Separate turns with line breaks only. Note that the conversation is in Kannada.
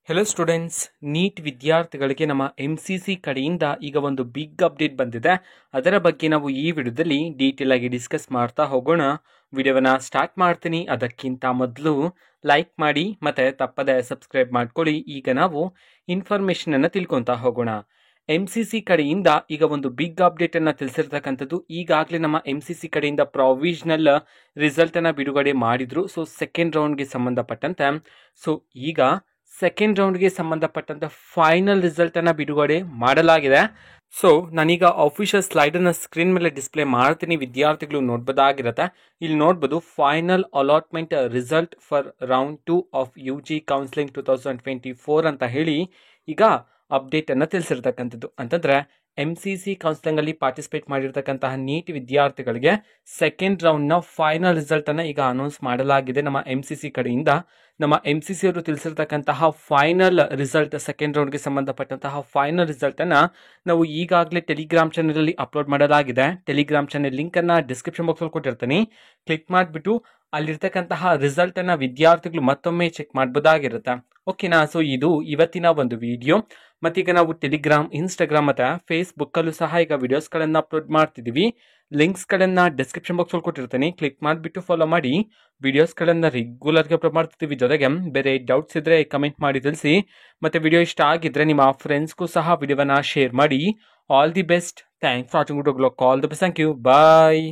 ಹೆಲೋ ಸ್ಟೂಡೆಂಟ್ಸ್, ನೀಟ್ ವಿದ್ಯಾರ್ಥಿಗಳಿಗೆ ನಮ್ಮ MCC ಕಡೆಯಿಂದ ಈಗ ಒಂದು ಬಿಗ್ ಅಪ್ಡೇಟ್ ಬಂದಿದೆ. ಅದರ ಬಗ್ಗೆ ನಾವು ಈ ವಿಡಿಯೋದಲ್ಲಿ ಡೀಟೇಲ್ ಆಗಿ ಡಿಸ್ಕಸ್ ಮಾಡ್ತಾ ಹೋಗೋಣ. ವಿಡಿಯೋವನ್ನ ಸ್ಟಾರ್ಟ್ ಮಾಡ್ತೀನಿ. ಅದಕ್ಕಿಂತ ಮೊದಲು ಲೈಕ್ ಮಾಡಿ ಮತ್ತೆ ತಪ್ಪದೆ ಸಬ್ಸ್ಕ್ರೈಬ್ ಮಾಡ್ಕೊಳ್ಳಿ. ಈಗ ನಾವು ಇನ್ಫಾರ್ಮೇಶನ್ ಅನ್ನು ತಿಳ್ಕೊತಾ ಹೋಗೋಣ. MCC ಕಡೆಯಿಂದ ಈಗ ಒಂದು ಬಿಗ್ ಅಪ್ಡೇಟ್ ಅನ್ನ ತಿಳಿಸಿರ್ತಕ್ಕಂಥದ್ದು. ಈಗಾಗಲೇ ನಮ್ಮ MCC ಕಡೆಯಿಂದ ಪ್ರಾವಿಷನಲ್ ರಿಸಲ್ಟ್ ಅನ್ನ ಬಿಡುಗಡೆ ಮಾಡಿದ್ರು. ಸೊ ಸೆಕೆಂಡ್ ರೌಂಡ್ಗೆ ಸಂಬಂಧಪಟ್ಟಂತೆ ಈಗ ಸೆಕೆಂಡ್ ರೌಂಡ್ಗೆ ಸಂಬಂಧಪಟ್ಟಂತ ಫೈನಲ್ ರಿಸಲ್ಟ್ ಅನ್ನ ಬಿಡುಗಡೆ ಮಾಡಲಾಗಿದೆ. ಸೊ ನಾನೀಗ ಅಫಿಷಿಯಲ್ ಸ್ಲೈಡ್ ಅನ್ನ ಸ್ಕ್ರೀನ್ ಮೇಲೆ ಡಿಸ್ಪ್ಲೇ ಮಾಡ್ತೀನಿ. ವಿದ್ಯಾರ್ಥಿಗಳು ನೋಡ್ಬೋದಾಗಿರುತ್ತೆ. ಇಲ್ಲಿ ನೋಡ್ಬೋದು final allotment result for round 2 of UG counselling 2024 ಅಂತ ಹೇಳಿ ಈಗ ಅಪ್ಡೇಟ್ ಅನ್ನ ತಿಳಿಸಿರ್ತಕ್ಕಂಥದ್ದು. ಅಂತಂದ್ರೆ MCC ಕೌನ್ಸಿಲಿಂಗ್ ಅಲ್ಲಿ ಪಾರ್ಟಿಸಿಪೇಟ್ ಮಾಡಿರ್ತಕ್ಕಂತಹ ನೀಟ್ ವಿದ್ಯಾರ್ಥಿಗಳಿಗೆ ಸೆಕೆಂಡ್ ರೌಂಡ್ ನ ಫೈನಲ್ ರಿಸಲ್ಟ್ ಅನ್ನ ಈಗ ಅನೌನ್ಸ್ ಮಾಡಲಾಗಿದೆ ನಮ್ಮ MCC ಕಡೆಯಿಂದ. ನಮ್ಮ MCC ಅವರು ತಿಳಿಸಿರ್ತಕ್ಕಂತಹ ಫೈನಲ್ ರಿಸಲ್ಟ್, ಸೆಕೆಂಡ್ ರೌಂಡ್ಗೆ ಸಂಬಂಧಪಟ್ಟಂತಹ ಫೈನಲ್ ರಿಸಲ್ಟ್ ಅನ್ನ ನಾವು ಈಗಾಗಲೇ ಟೆಲಿಗ್ರಾಮ್ ಚಾನೆಲ್ ಅಲ್ಲಿ ಅಪ್ಲೋಡ್ ಮಾಡಲಾಗಿದೆ. ಟೆಲಿಗ್ರಾಮ್ ಚಾನೆಲ್ ಲಿಂಕ್ ಅನ್ನ ಡಿಸ್ಕ್ರಿಪ್ಷನ್ ಬಾಕ್ಸ್ ಅಲ್ಲಿ ಕೊಟ್ಟಿರ್ತೀನಿ. ಕ್ಲಿಕ್ ಮಾಡಿಬಿಟ್ಟು ಅಲ್ಲಿರ್ತಕ್ಕಂತಹ ರಿಸಲ್ಟ್ ಅನ್ನ ವಿದ್ಯಾರ್ಥಿಗಳು ಮತ್ತೊಮ್ಮೆ ಚೆಕ್ ಮಾಡಬಹುದಾಗಿರುತ್ತೆ. ಓಕೆನಾ? ಸೊ ಇದು ಇವತ್ತಿನ ಒಂದು ವಿಡಿಯೋ. ಮತ್ತೀಗ ನಾವು ಟೆಲಿಗ್ರಾಮ್, ಇನ್ಸ್ಟಾಗ್ರಾಮ್ ಮತ್ತೆ ಫೇಸ್ಬುಕ್ ಅಲ್ಲೂ ಸಹ ಈಗ ವಿಡಿಯೋಸ್ ಗಳನ್ನ ಅಪ್ಲೋಡ್ ಮಾಡ್ತಿದೀವಿ. ಲಿಂಕ್ಸ್ ಗಳನ್ನ ಡಿಸ್ಕ್ರಿಪ್ಷನ್ ಬಾಕ್ಸ್ ಅಲ್ಲಿ ಕೊಟ್ಟಿರ್ತೀನಿ. ಕ್ಲಿಕ್ ಮಾಡಿಬಿಟ್ಟು ಫಾಲೋ ಮಾಡಿ. ವಿಡಿಯೋಸ್ ಗಳನ್ನ ರೆಗ್ಯುಲರ್ ಗೆ ಅಪ್ಲೋಡ್ ಮಾಡ್ತಿದ್ದೀವಿ. ಜೊತೆಗೆ ಬೇರೆ ಡೌಟ್ಸ್ ಇದ್ರೆ ಕಮೆಂಟ್ ಮಾಡಿ ತಿಳಿಸಿ. ಮತ್ತೆ ವಿಡಿಯೋ ಇಷ್ಟ ಆಗಿದ್ರೆ ನಿಮ್ಮ ಫ್ರೆಂಡ್ಸ್ಗೂ ಸಹ ವಿಡಿಯೋವನ್ನ ಶೇರ್ ಮಾಡಿ. All the best. Thanks for watching. All the best. Thank you. Bye.